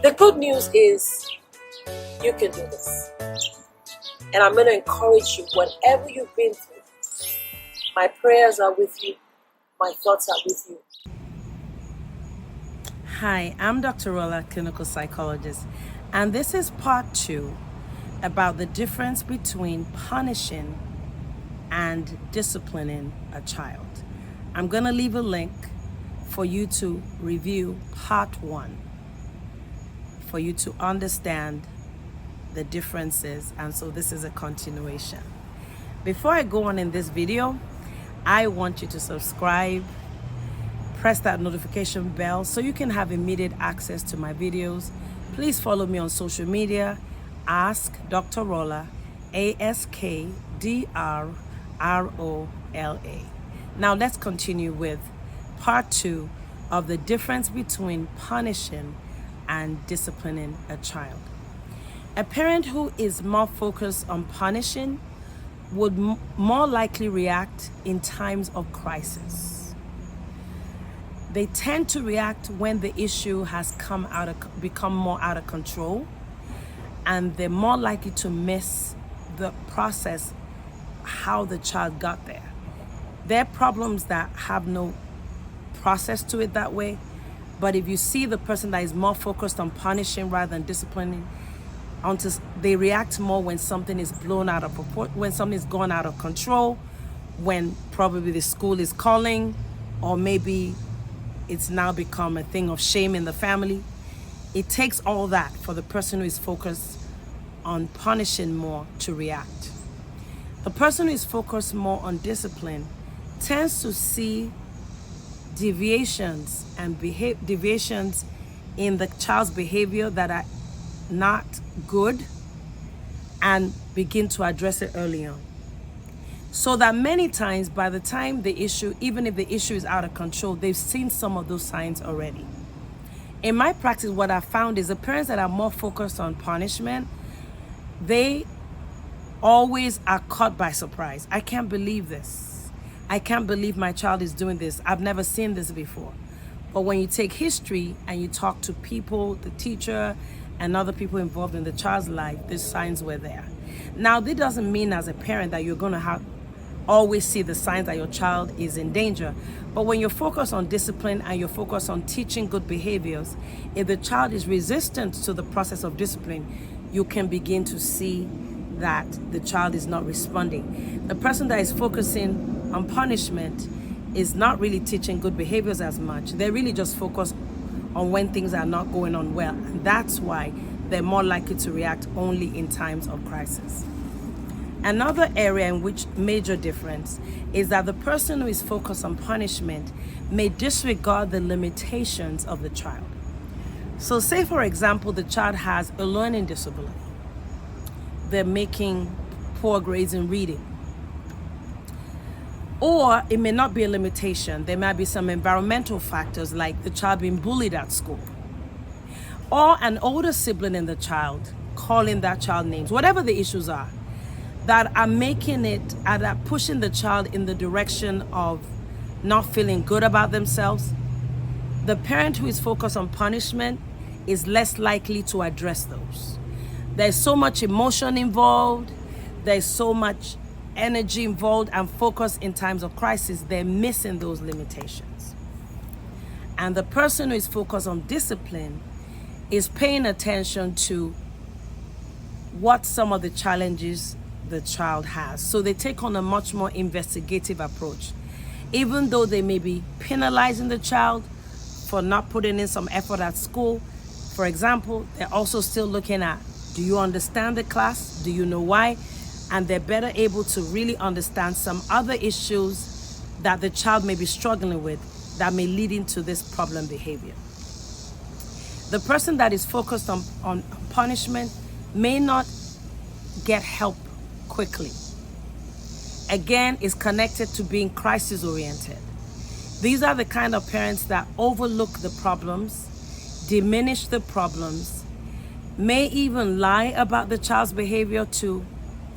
The good news is you can do this. And I'm going to encourage you, whatever you've been through, my prayers are with you, my thoughts are with you. Hi, I'm Dr. Rola, clinical psychologist, and this is part 2 about the difference between punishing and disciplining a child. I'm going to leave a link for you to review part 1, for you to understand the differences, and so this is a continuation. Before I go on in this video, I want you to subscribe, press that notification bell so you can have immediate access to my videos. Please follow me on social media. Ask Dr. Rola, AskDrRola. Now let's continue with part 2 of the difference between punishing and disciplining a child. A parent who is more focused on punishing would more likely react in times of crisis. They tend to react when the issue has become more out of control, and they're more likely to miss the process, how the child got there. There are problems that have no process to it that way, but if you see the person that is more focused on punishing rather than disciplining, they react more when something is blown out of proportion, when something's gone out of control, when probably the school is calling, or maybe it's now become a thing of shame in the family. It takes all that for the person who is focused on punishing more to react. The person who is focused more on discipline tends to see deviations in the child's behavior that are not good and begin to address it early on. So that many times by the time even if the issue is out of control, they've seen some of those signs already. In my practice, what I've found is the parents that are more focused on punishment, they always are caught by surprise. I can't believe this. I can't believe my child is doing this. I've never seen this before. But when you take history and you talk to people, the teacher, and other people involved in the child's life, these signs were there. Now, this doesn't mean as a parent that you're going to always see the signs that your child is in danger. But when you're focused on discipline and you're focused on teaching good behaviors, if the child is resistant to the process of discipline, you can begin to see that the child is not responding. The person that is focusing on punishment is not really teaching good behaviors as much. They're really just focused on when things are not going on well. And that's why they're more likely to react only in times of crisis. Another area in which major difference is that the person who is focused on punishment may disregard the limitations of the child. So say, for example, the child has a learning disability. They're making poor grades in reading. Or it may not be a limitation. There might be some environmental factors like the child being bullied at school, or an older sibling in the child calling that child names, whatever the issues are, that are pushing the child in the direction of not feeling good about themselves. The parent who is focused on punishment is less likely to address those. There's so much emotion involved. There's so much energy involved and focus in times of crisis. They're missing those limitations. And the person who is focused on discipline is paying attention to what some of the challenges the child has. So they take on a much more investigative approach. Even though they may be penalizing the child for not putting in some effort at school, for example, they're also still looking at, do you understand the class? Do you know why? And they're better able to really understand some other issues that the child may be struggling with that may lead into this problem behavior. The person that is focused on punishment may not get help quickly. Again, is connected to being crisis oriented. These are the kind of parents that overlook the problems, diminish the problems, may even lie about the child's behavior to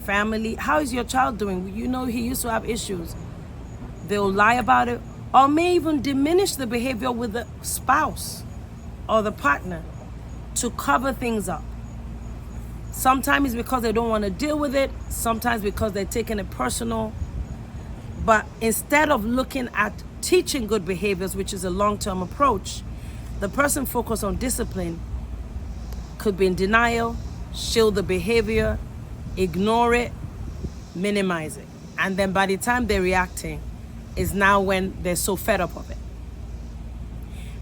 family. How is your child doing? You know, he used to have issues. They'll lie about it, or may even diminish the behavior with the spouse or the partner to cover things up. Sometimes it's because they don't want to deal with it, sometimes because they're taking it personal. But instead of looking at teaching good behaviors, which is a long-term approach, the person focused on discipline could be in denial, shield the behavior, ignore it, minimize it. And then by the time they're reacting is now when they're so fed up of it.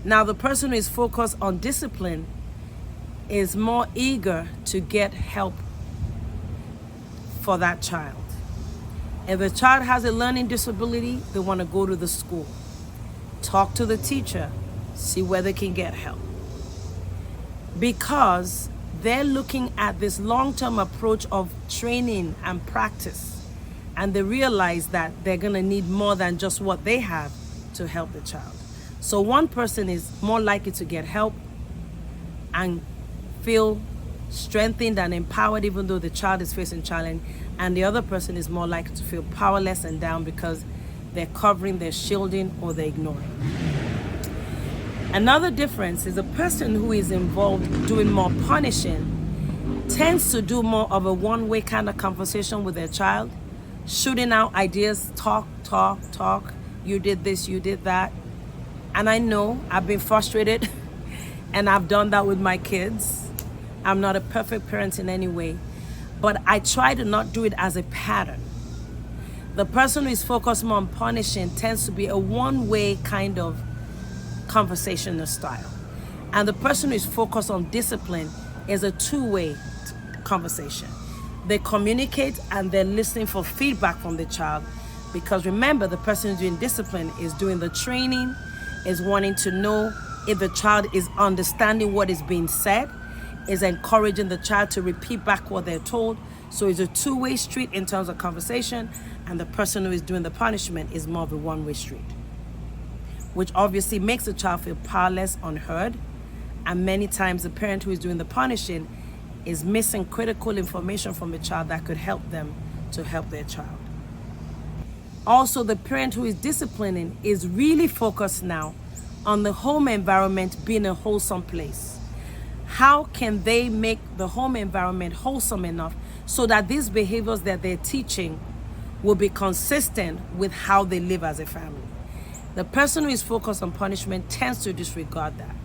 Now the person who is focused on discipline is more eager to get help for that child. If the child has a learning disability, they want to go to the school, talk to the teacher, see where they can get help. Because they're looking at this long-term approach of training and practice, and they realize that they're going to need more than just what they have to help the child. So one person is more likely to get help and feel strengthened and empowered even though the child is facing challenge, and the other person is more likely to feel powerless and down because they're covering, they're shielding, or they're ignoring. Another difference is a person who is involved doing more punishing tends to do more of a one-way kind of conversation with their child, shooting out ideas, talk, you did this, you did that. And I know I've been frustrated and I've done that with my kids. I'm not a perfect parent in any way, but I try to not do it as a pattern. The person who is focused more on punishing tends to be a one-way kind of conversational style. And the person who is focused on discipline is a two-way conversation. They communicate and they're listening for feedback from the child, because remember, the person who's doing discipline is doing the training, is wanting to know if the child is understanding what is being said, is encouraging the child to repeat back what they're told. So it's a two-way street in terms of conversation, and the person who is doing the punishment is more of a one-way street, which obviously makes the child feel powerless, unheard, and many times the parent who is doing the punishing is missing critical information from the child that could help them to help their child. Also, the parent who is disciplining is really focused now on the home environment being a wholesome place. How can they make the home environment wholesome enough so that these behaviors that they're teaching will be consistent with how they live as a family? The person who is focused on punishment tends to disregard that.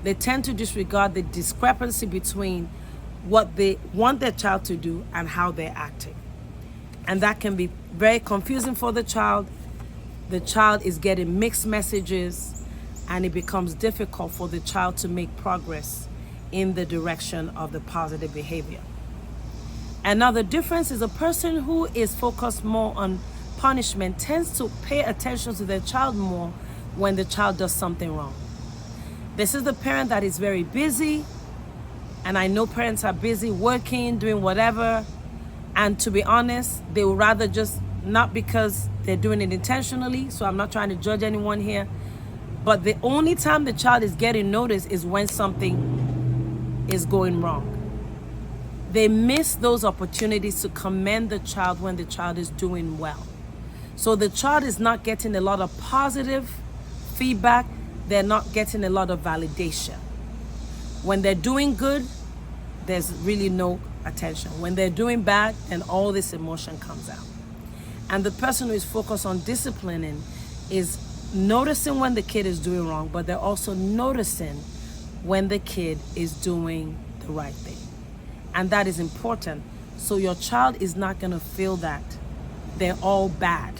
They tend to disregard the discrepancy between what they want their child to do and how they're acting. And that can be very confusing for the child. The child is getting mixed messages, and it becomes difficult for the child to make progress in the direction of the positive behavior. Another difference is a person who is focused more on punishment tends to pay attention to their child more when the child does something wrong. This is the parent that is very busy, and I know parents are busy working, doing whatever, and to be honest, they would rather just, not because they're doing it intentionally, so I'm not trying to judge anyone here, but the only time the child is getting noticed is when something is going wrong. They miss those opportunities to commend the child when the child is doing well. So the child is not getting a lot of positive feedback. They're not getting a lot of validation. When they're doing good, there's really no attention. When they're doing bad, then all this emotion comes out. And the person who is focused on disciplining is noticing when the kid is doing wrong, but they're also noticing when the kid is doing the right thing. And that is important. So your child is not going to feel that they're all bad.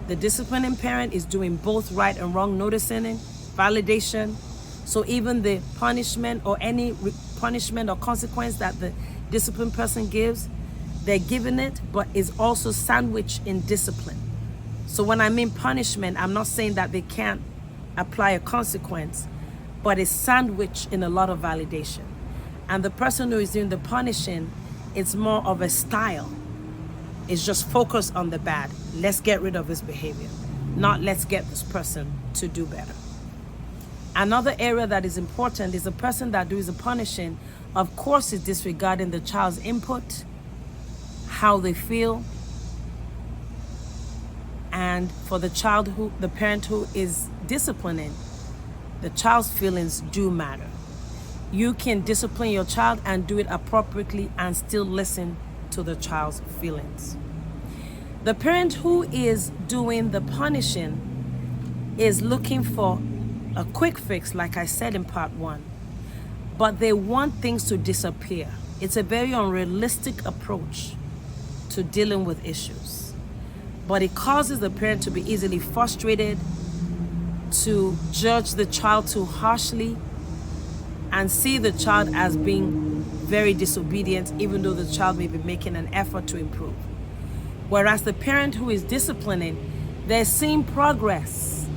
The disciplining parent is doing both right and wrong, noticing it, validation. So even the punishment or any punishment or consequence that the disciplined person gives, they're giving it, but is also sandwiched in discipline. So when I mean punishment, I'm not saying that they can't apply a consequence, but it's sandwiched in a lot of validation. And the person who is doing the punishing, it's more of a style. It's just focused on the bad. Let's get rid of this behavior, not let's get this person to do better. Another area that is important is the person that does the punishing, of course, is disregarding the child's input, how they feel, and for the parent who is disciplining, the child's feelings do matter. you can discipline your child and do it appropriately and still listen to the child's feelings. The parent who is doing the punishing is looking for a quick fix, like I said in part 1, but they want things to disappear. It's a very unrealistic approach to dealing with issues, but it causes the parent to be easily frustrated, to judge the child too harshly, and see the child as being very disobedient, even though the child may be making an effort to improve. Whereas the parent who is disciplining, they're seeing progress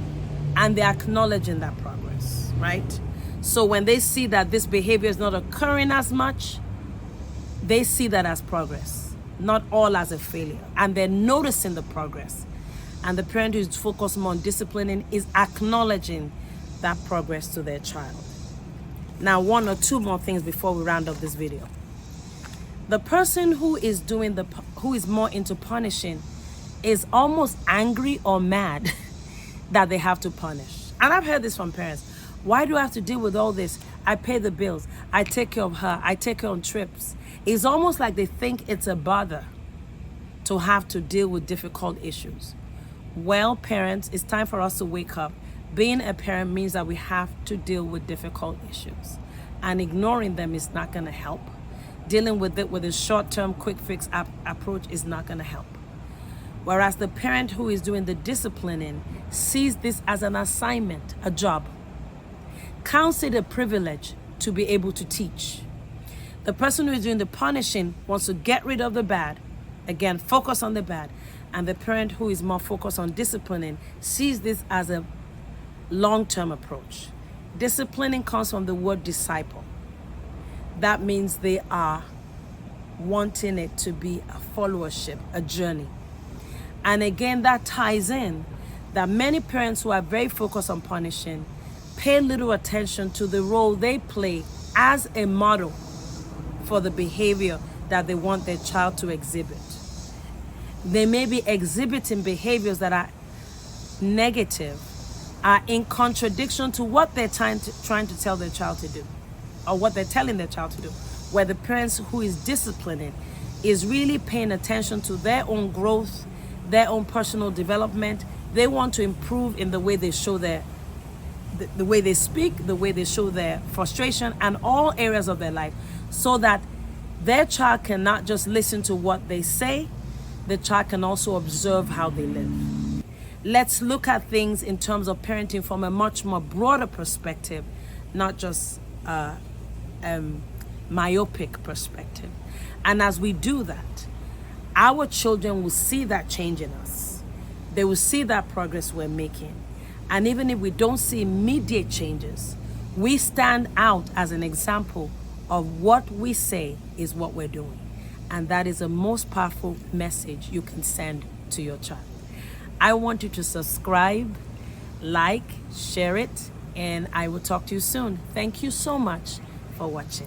and they're acknowledging that progress, right? So when they see that this behavior is not occurring as much, they see that as progress, not all as a failure. And they're noticing the progress. And the parent who is focused more on disciplining is acknowledging that progress to their child. Now, 1 or 2 more things before we round up this video. The person who is more into punishing is almost angry or mad that they have to punish. And I've heard this from parents. Why do I have to deal with all this? I pay the bills. I take care of her. I take her on trips. It's almost like they think it's a bother to have to deal with difficult issues. Well, parents, it's time for us to wake up. Being a parent means that we have to deal with difficult issues. And ignoring them is not going to help. Dealing with it with a short-term, quick fix approach is not going to help. Whereas the parent who is doing the disciplining sees this as an assignment, a job. Counts it a privilege to be able to teach. The person who is doing the punishing wants to get rid of the bad. Again, focus on the bad. And the parent who is more focused on disciplining sees this as a long-term approach. Disciplining comes from the word disciple. That means they are wanting it to be a followership, a journey. And again, that ties in that many parents who are very focused on punishing pay little attention to the role they play as a model for the behavior that they want their child to exhibit. They may be exhibiting behaviors that are negative, are in contradiction to what they're trying to tell their child to do, or what they're telling their child to do, where the parents who is disciplining is really paying attention to their own growth, their own personal development. They want to improve in the way they show the way they speak, the way they show their frustration, and all areas of their life, so that their child can not just listen to what they say, the child can also observe how they live. Let's look at things in terms of parenting from a much more broader perspective, not just myopic perspective. And as we do that, our children will see that change in us. They will see that progress we're making. And even if we don't see immediate changes, we stand out as an example of what we say is what we're doing. And that is the most powerful message you can send to your child. I want you to subscribe, like, share it, and I will talk to you soon. Thank you so much for watching.